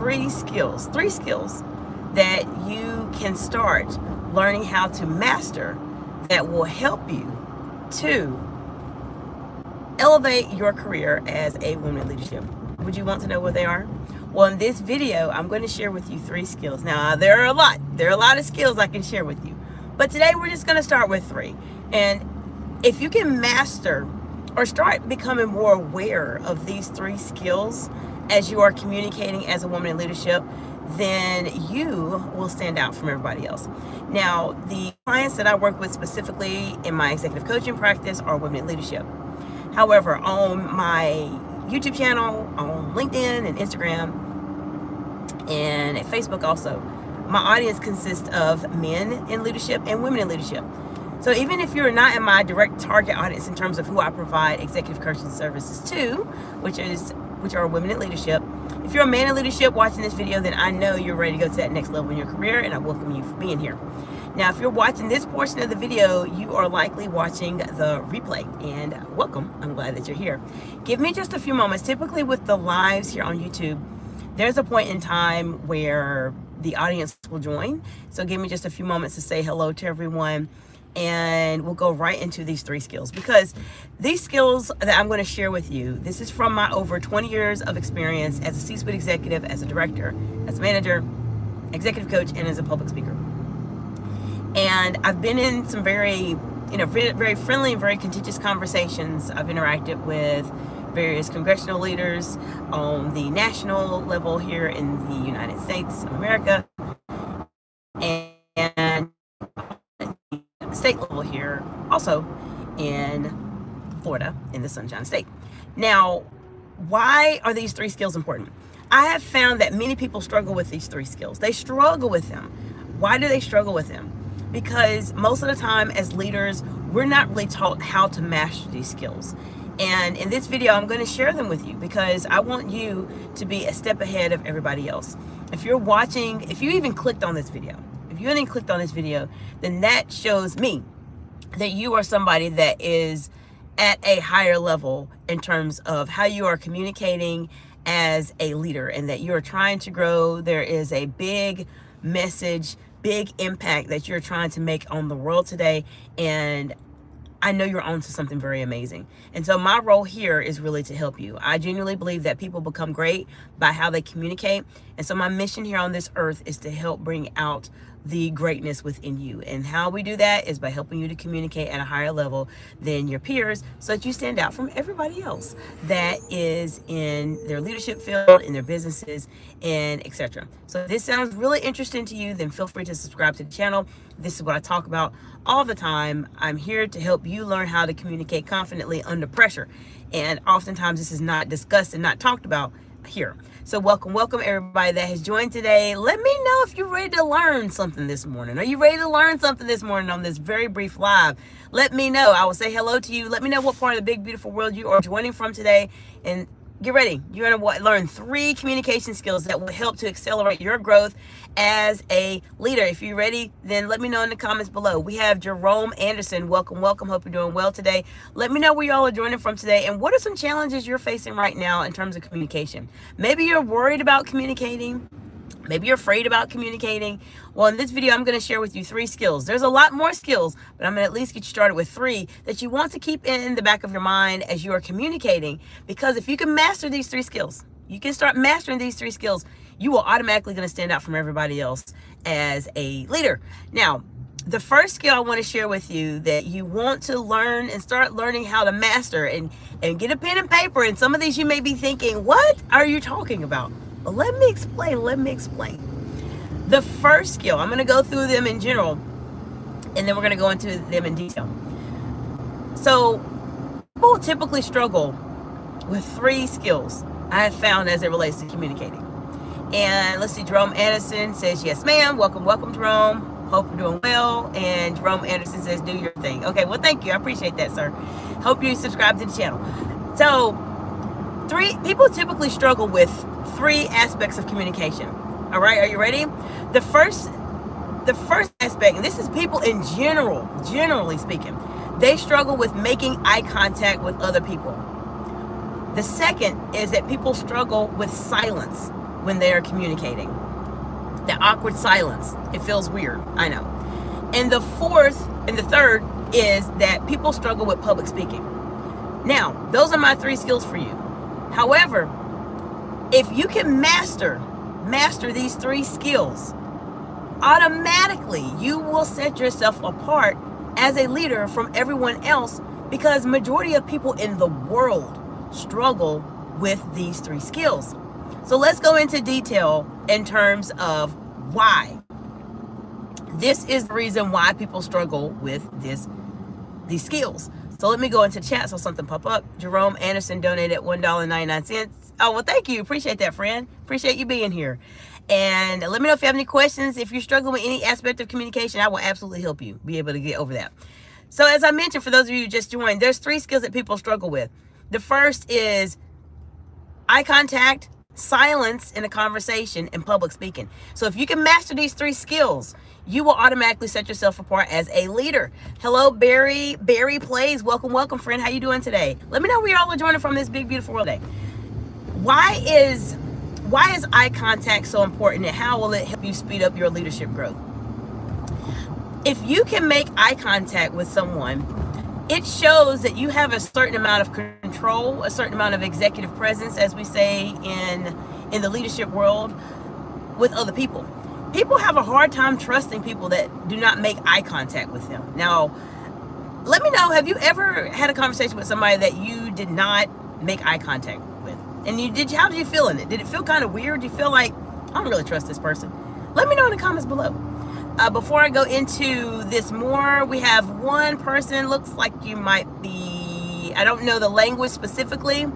three skills that you can start learning how to master that will help you to elevate your career as a woman in leadership. Would you want to know what they are? Well, in this video, I'm going to share with you 3 skills. Now, there are a lot of skills I can share with you, but today we're just going to start with 3. And if you can master or start becoming more aware of these 3 skills as you are communicating as a woman in leadership, then you will stand out from everybody else. Now, the clients that I work with specifically in my executive coaching practice are women in leadership. However, on my YouTube channel, on LinkedIn and Instagram, and at Facebook also, my audience consists of men in leadership and women in leadership. So even if you're not in my direct target audience in terms of who I provide executive coaching services to, which are women in leadership, if you're a man in leadership watching this video, then I know you're ready to go to that next level in your career, and I welcome you for being here. Now, if you're watching this portion of the video, you are likely watching the replay, and welcome. I'm glad that you're here. Give me just a few moments. Typically with the lives here on YouTube, there's a point in time where the audience will join. So give me just a few moments to say hello to everyone, and we'll go right into these 3 skills, because these skills that I'm going to share with you, this is from my over 20 years of experience as a C-suite executive, as a director, as a manager, executive coach, and as a public speaker. And I've been in some very friendly and very contentious conversations. I've interacted with various congressional leaders on the national level here in the United States of America, and state level here also in Florida, in the Sunshine State. Now, why are these 3 skills important? I have found that many people struggle with these 3 skills. They struggle with them. Why do they struggle with them? Because most of the time as leaders, we're not really taught how to master these skills. And in this video, I'm going to share them with you because I want you to be a step ahead of everybody else. If you're watching, if you even clicked on this video, then that shows me that you are somebody that is at a higher level in terms of how you are communicating as a leader, and that you're trying to grow. There is a big message, big impact that you're trying to make on the world today, and I know you're on to something very amazing. And so my role here is really to help you. I genuinely believe that people become great by how they communicate. And so my mission here on this earth is to help bring out the greatness within you. And how we do that is by helping you to communicate at a higher level than your peers, so that you stand out from everybody else that is in their leadership field, in their businesses, and etc. So if this sounds really interesting to you, then feel free to subscribe to the channel. This is what I talk about all the time. I'm here to help you learn how to communicate confidently under pressure. And oftentimes this is not discussed and not talked about here. So welcome everybody that has joined today. Let me know if you're ready to learn something this morning. Are you ready to learn something this morning on this very brief live? Let me know. I will say hello to you. Let me know what part of the big, beautiful world you are joining from today, and get ready. You're going to learn 3 communication skills that will help to accelerate your growth as a leader. If you're ready, then let me know in the comments below. We have Jerome Anderson. Welcome. Hope you're doing well today. Let me know where y'all are joining from today, and what are some challenges you're facing right now in terms of communication. Maybe you're worried about communicating. Maybe you're afraid about communicating. Well, in this video, I'm going to share with you 3 skills. There's a lot more skills, but I'm going to at least get you started with 3 that you want to keep in the back of your mind as you are communicating. Because if you can master these 3 skills, you can start mastering these 3 skills, you will automatically going to stand out from everybody else as a leader. Now, the first skill I want to share with you that you want to learn and start learning how to master, and get a pen and paper. And some of these you may be thinking, what are you talking about? Well, let me explain. The first skill, I'm going to go through them in general, and then we're going to go into them in detail. So people typically struggle with 3 skills I have found as it relates to communicating. And let's see, Jerome Anderson says, yes, ma'am. Welcome, Jerome. Hope you're doing well. And Jerome Anderson says, do your thing. Okay, well, thank you. I appreciate that, sir. Hope you subscribe to the channel. So people typically struggle with 3 aspects of communication. All right, are you ready? The first aspect, and this is people in generally speaking, they struggle with making eye contact with other people. The second is that people struggle with silence. when they are communicating. That awkward silence, it feels weird, I know. And the third is that people struggle with public speaking. Now, those are my 3 skills for you. However, if you can master these 3 skills, automatically you will set yourself apart as a leader from everyone else, because majority of people in the world struggle with these 3 skills. So let's go into detail in terms of why. This is the reason why people struggle with these skills. So let me go into chat so something pop up. Jerome Anderson donated $1.99. Oh, well, thank you. Appreciate that, friend. Appreciate you being here. And let me know if you have any questions. If you're struggling with any aspect of communication, I will absolutely help you be able to get over that. So as I mentioned, for those of you who just joined, there's 3 skills that people struggle with. The first is eye contact, silence in a conversation, and public speaking. So if you can master these 3 skills, you will automatically set yourself apart as a leader. Hello, Barry Plays. Welcome, friend. How you doing today? Let me know where y'all are joining from this big, beautiful world day. Why is eye contact so important, and how will it help you speed up your leadership growth? If you can make eye contact with someone, it shows that you have a certain amount of control, a certain amount of executive presence, as we say in the leadership world, with other people. People have a hard time trusting people that do not make eye contact with them. Now, let me know, have you ever had a conversation with somebody that you did not make eye contact with? And how did you feel in it? Did it feel kind of weird? Did you feel like, I don't really trust this person? Let me know in the comments below. Before I go into this more, we have one person, looks like you might be, I don't know the language specifically,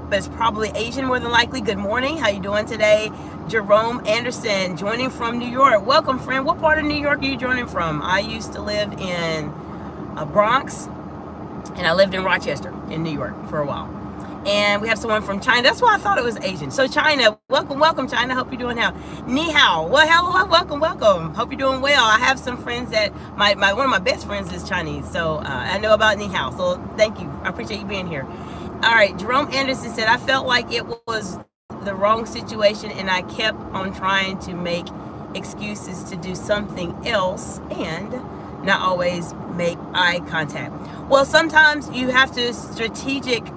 but it's probably Asian more than likely. Good morning, how you doing today? Jerome Anderson, joining from New York. Welcome, friend. What part of New York are you joining from? I used to live in Bronx, and I lived in Rochester in New York for a while. And we have someone from China. That's why I thought it was Asian. So China, welcome, China. Hope you're doing well. Ni hao. Well, hello, welcome. Hope you're doing well. I have some friends that one of my best friends is Chinese, so I know about ni hao. So thank you. I appreciate you being here. All right, Jerome Anderson said, I felt like it was the wrong situation, and I kept on trying to make excuses to do something else and not always make eye contact. Well, sometimes you have to strategically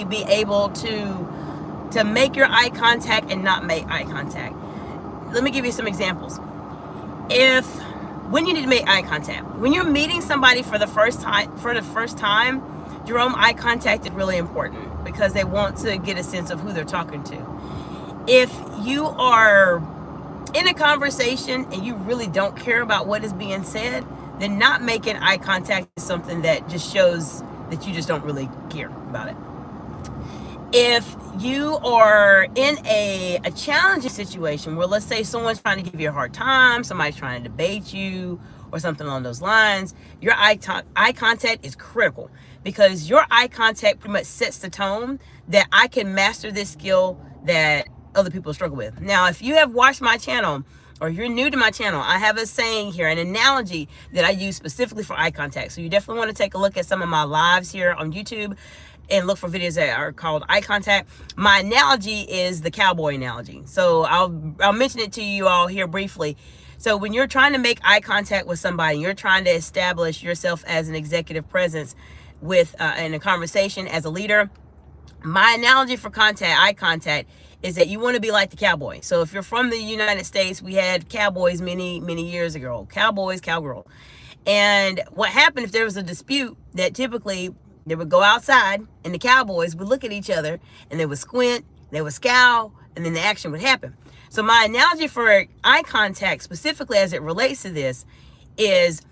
be able to make your eye contact and not make eye contact. Let me give you some examples. When you need to make eye contact, when you're meeting somebody for the first time, Jerome, eye contact is really important because they want to get a sense of who they're talking to. If you are in a conversation and you really don't care about what is being said, then not making eye contact is something that just shows that you just don't really care about it. If you are in a challenging situation where, let's say, someone's trying to give you a hard time, somebody's trying to debate you or something along those lines, your eye contact is critical, because your eye contact pretty much sets the tone that I can master this skill that other people struggle with. Now, if you have watched my channel, or you're new to my channel, I have a saying here, an analogy that I use specifically for eye contact. So you definitely want to take a look at some of my lives here on YouTube and look for videos that are called eye contact. My analogy is the cowboy analogy. So I'll mention it to you all here briefly. So when you're trying to make eye contact with somebody, you're trying to establish yourself as an executive presence with in a conversation as a leader. My analogy for eye contact is that you want to be like the cowboy. So if you're from the United States, we had cowboys many years ago. Cowboys, cowgirl. And what happened if there was a dispute, that typically they would go outside and the cowboys would look at each other and they would squint, they would scowl, and then the action would happen. So my analogy for eye contact, specifically as it relates to this, is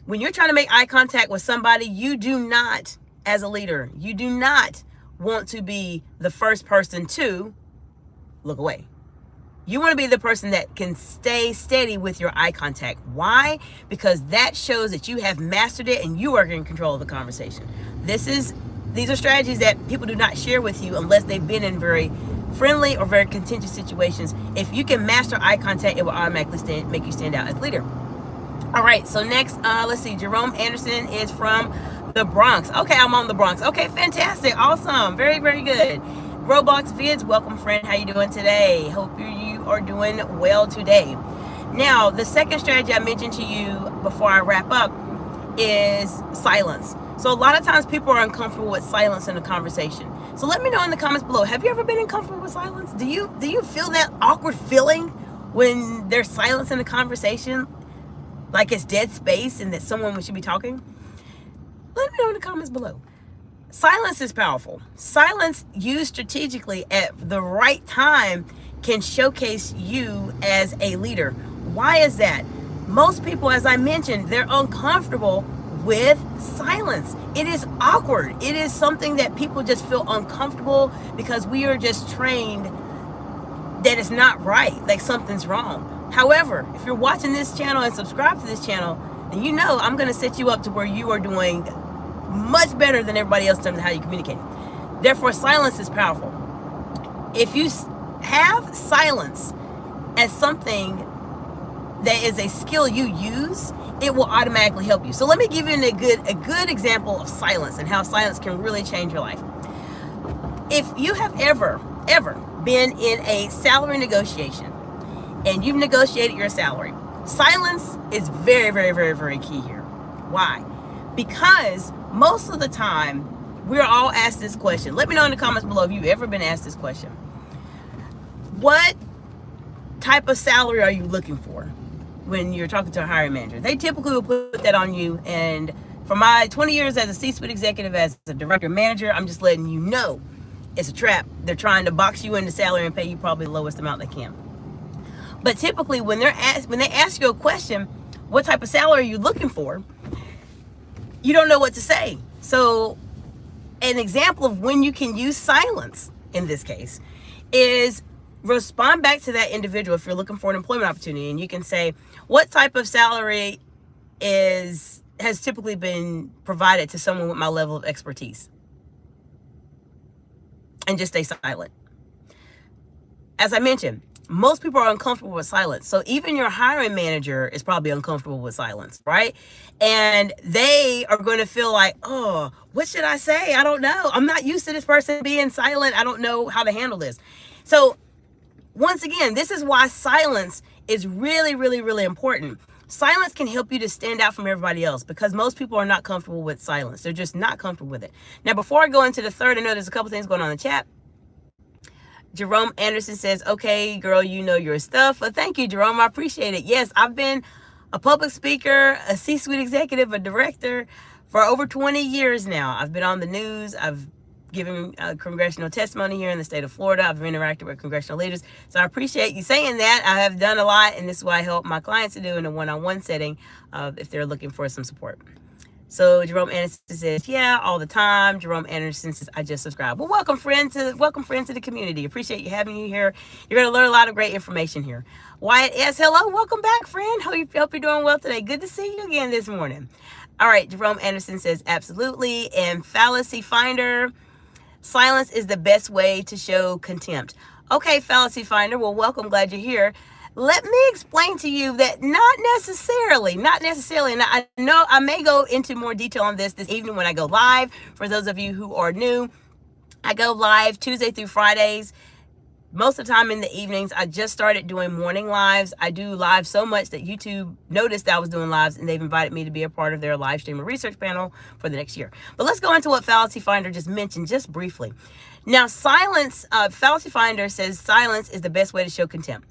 when you're trying to make eye contact with somebody, you do not, as a leader, you do not want to be the first person to look away. You want to be the person that can stay steady with your eye contact. Why? Because that shows that you have mastered it and you are in control of the conversation. These are strategies that people do not share with you unless they've been in very friendly or very contentious situations. If you can master eye contact, it will automatically make you stand out as leader. All right, so next, let's see. Jerome Anderson is from The Bronx. Okay, I'm on the Bronx. Okay, fantastic. Awesome. Very, very good. Roblox Vids, welcome friend. How you doing today? Hope you are doing well today. Now, the second strategy I mentioned to you before I wrap up is silence. So a lot of times people are uncomfortable with silence in a conversation. So let me know in the comments below. Have you ever been uncomfortable with silence? Do you feel that awkward feeling when there's silence in a conversation? Like it's dead space and that someone should be talking? Let me know in the comments below. Silence is powerful. Silence used strategically at the right time can showcase you as a leader. Why is that? Most people, as I mentioned, they're uncomfortable with silence. It is awkward. It is something that people just feel uncomfortable because we are just trained that it's not right, like something's wrong. However, if you're watching this channel and subscribe to this channel, then you know I'm going to set you up to where you are doing much better than everybody else in terms of how you communicate. Therefore, silence is powerful. If you have silence as something that is a skill you use, it will automatically help you. So let me give you a good example of silence and how silence can really change your life. If you have ever been in a salary negotiation and you've negotiated your salary, silence is very, very, very, very key here. Why? Because most of the time we're all asked this question. Let me know in the comments below if you've ever been asked this question. What type of salary are you looking for when you're talking to a hiring manager? They typically will put that on you. And for my 20 years as a C-suite executive, as a director manager, I'm just letting you know it's a trap. They're trying to box you into salary and pay you probably the lowest amount they can. But typically when they ask you a question, what type of salary are you looking for? You don't know what to say. So an example of when you can use silence in this case is respond back to that individual if you're looking for an employment opportunity, and you can say, what type of salary has typically been provided to someone with my level of expertise? And just stay silent. As I mentioned, most people are uncomfortable with silence. So even your hiring manager is probably uncomfortable with silence, right? And they are going to feel like, oh, what should I say? I don't know. I'm not used to this person being silent. I don't know how to handle this. So once again, this is why silence is really, really, really important. Silence can help you to stand out from everybody else because most people are not comfortable with silence. They're just not comfortable with it. Now, before I go into the third, I know there's a couple things going on in the chat. Jerome Anderson says, okay, girl, you know your stuff. Well, thank you, Jerome. I appreciate it. Yes, I've been a public speaker, a C-suite executive, a director for over 20 years now. I've been on the news. I've given congressional testimony here in the state of Florida. I've interacted with congressional leaders. So I appreciate you saying that. I have done a lot, and this is what I help my clients to do in a one-on-one setting if they're looking for some support. So Jerome Anderson says, yeah, all the time. Jerome Anderson says, I just subscribed. Well, welcome friend to the community. Appreciate you having you here. You're going to learn a lot of great information here. Wyatt S, hello, welcome back, friend. Hope you're doing well today. Good to see you again this morning. All right, Jerome Anderson says, absolutely. And Fallacy Finder, silence is the best way to show contempt. Okay, Fallacy Finder, well, welcome, glad you're here. Let me explain to you that not necessarily. And I know I may go into more detail on this evening when I go live. For those of you who are new, I go live Tuesday through Fridays. Most of the time in the evenings. I just started doing morning lives. I do live so much that YouTube noticed that I was doing lives, and they've invited me to be a part of their live stream and research panel for the next year. But let's go into what Fallacy Finder just mentioned just briefly. Now, silence, Fallacy Finder says silence is the best way to show contempt.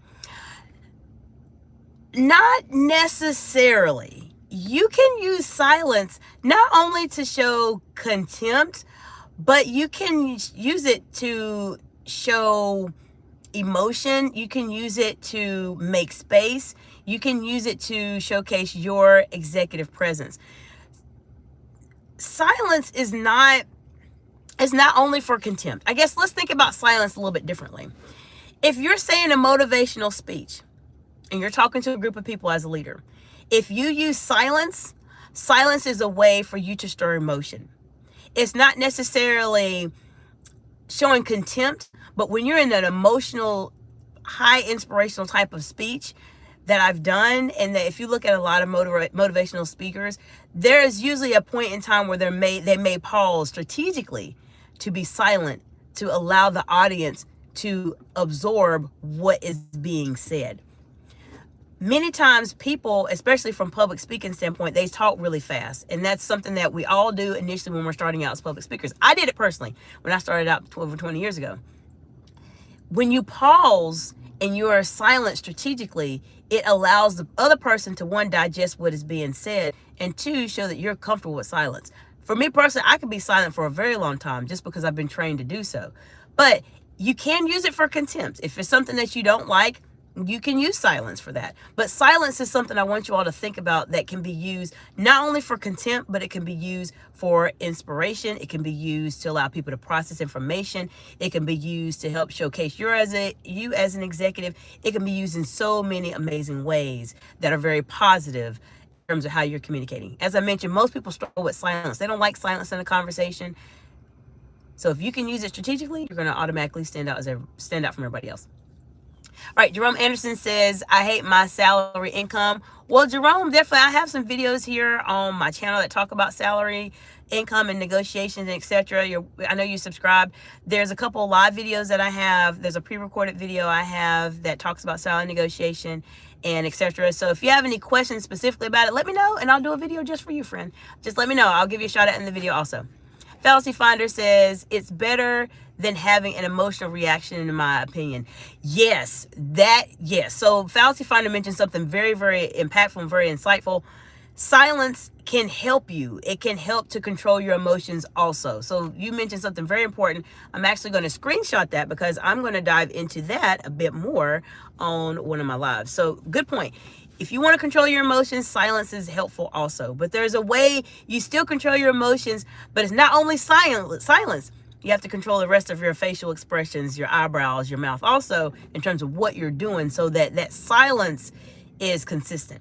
Not necessarily. You can use silence not only to show contempt, but you can use it to show emotion. You can use it to make space. You can use it to showcase your executive presence. Silence is not only for contempt. I guess let's think about silence a little bit differently. If you're saying a motivational speech, and you're talking to a group of people as a leader, if you use silence, silence is a way for you to stir emotion. It's not necessarily showing contempt, but when you're in an emotional, high inspirational type of speech, that I've done, and that if you look at a lot of motivational speakers, there is usually a point in time where they may pause strategically to be silent, to allow the audience to absorb what is being said. Many times people, especially from public speaking standpoint, they talk really fast. And that's something that we all do initially when we're starting out as public speakers. I did it personally when I started out over 20 years ago. When you pause and you are silent strategically, it allows the other person to, one, digest what is being said, and two, show that you're comfortable with silence. For me personally, I could be silent for a very long time just because I've been trained to do so. But you can use it for contempt. If it's something that you don't like, you can use silence for that. But silence is something I want you all to think about that can be used not only for contempt, but it can be used for inspiration. It can be used to allow people to process information. It can be used to help showcase you as an executive. It can be used in so many amazing ways that are very positive in terms of how you're communicating. As I mentioned, most people struggle with silence. They don't like silence in a conversation. So if you can use it strategically, you're going to automatically stand out from everybody else. All right, Jerome Anderson says, I hate my salary income. Well, Jerome, definitely, I have some videos here on my channel that talk about salary, income, and negotiations, and etc. I know you subscribe. There's a couple live videos that I have. There's a pre-recorded video I have that talks about salary negotiation and etc. So if you have any questions specifically about it, let me know, and I'll do a video just for you, friend. Just let me know. I'll give you a shout out in the video also. Fallacy Finder says, it's better than having an emotional reaction, in my opinion. Yes. So Fallacy Finder mentioned something very, very impactful and very insightful. Silence can help you. It can help to control your emotions also. So you mentioned something very important. I'm actually going to screenshot that because I'm going to dive into that a bit more on one of my lives. So good point. If you want to control your emotions, silence is helpful also. But there's a way you still control your emotions, but it's not only silence. You have to control the rest of your facial expressions, your eyebrows, your mouth also, in terms of what you're doing, so that that silence is consistent,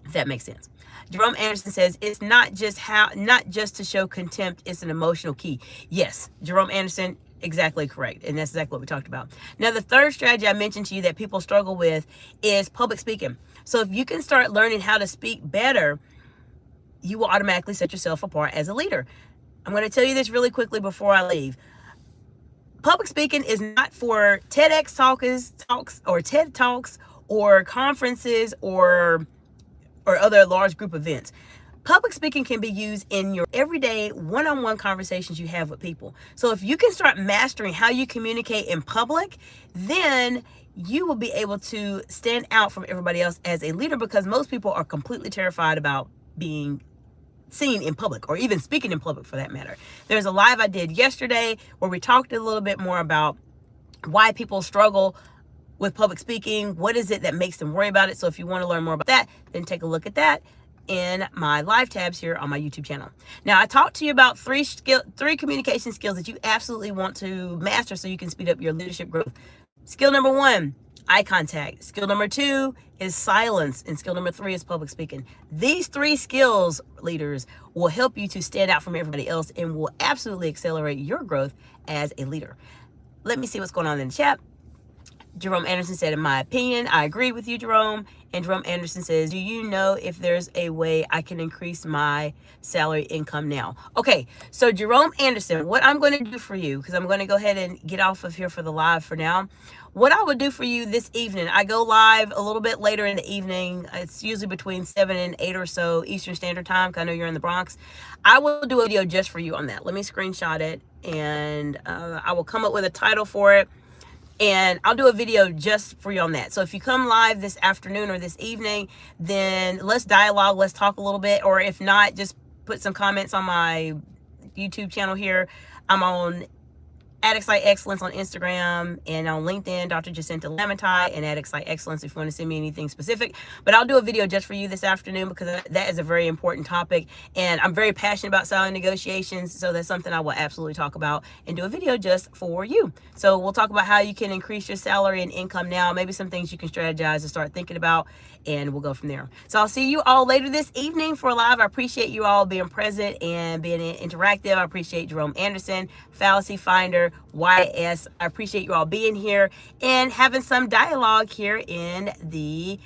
if that makes sense. Jerome Anderson says, it's not just to show contempt, it's an emotional key. Yes, Jerome Anderson, exactly correct. And that's exactly what we talked about. Now, the third strategy I mentioned to you that people struggle with is public speaking. So if you can start learning how to speak better, you will automatically set yourself apart as a leader. I'm going to tell you this really quickly before I leave. Public speaking is not for TEDx talks or TED Talks or conferences or other large group events. Public speaking can be used in your everyday one-on-one conversations you have with people. So if you can start mastering how you communicate in public, then you will be able to stand out from everybody else as a leader, because most people are completely terrified about being seen in public, or even speaking in public for that matter. There's a live I did yesterday where we talked a little bit more about why people struggle with public speaking. What is it that makes them worry about it? So if you want to learn more about that, then take a look at that in my live tabs here on my YouTube channel. Now, I talked to you about three communication skills that you absolutely want to master so you can speed up your leadership growth. Skill number 1, eye contact. Skill number 2 is silence. And skill number 3 is public speaking. These 3 skills, leaders, will help you to stand out from everybody else and will absolutely accelerate your growth as a leader. Let me see what's going on in the chat. Jerome Anderson said, in my opinion, I agree with you, Jerome. And Jerome Anderson says, do you know if there's a way I can increase my salary income now? Okay, so Jerome Anderson, what I'm going to do for you, because I'm going to go ahead and get off of here for the live for now. What I would do for you this evening, I go live a little bit later in the evening. It's usually between 7 and 8 or so Eastern Standard Time, because I know you're in the Bronx. I will do a video just for you on that. Let me screenshot it, and I will come up with a title for it. And I'll do a video just for you on that. So if you come live this afternoon or this evening, then let's dialogue, let's talk a little bit. Or if not, just put some comments on my YouTube channel here. I'm on Excite Excellence on Instagram and on LinkedIn, Dr. Jacinta Lamitai, and Excite Excellence if you want to send me anything specific. But I'll do a video just for you this afternoon, because that is a very important topic. And I'm very passionate about salary negotiations. So that's something I will absolutely talk about and do a video just for you. So we'll talk about how you can increase your salary and income now, maybe some things you can strategize and start thinking about, and we'll go from there. So I'll see you all later this evening for live. I appreciate you all being present and being interactive. I appreciate Jerome Anderson, Fallacy Finder, YS. I appreciate you all being here and having some dialogue here in the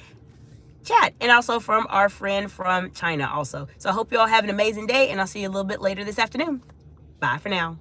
chat, and also from our friend from China also. So I hope you all have an amazing day, and I'll see you a little bit later this afternoon. Bye for now.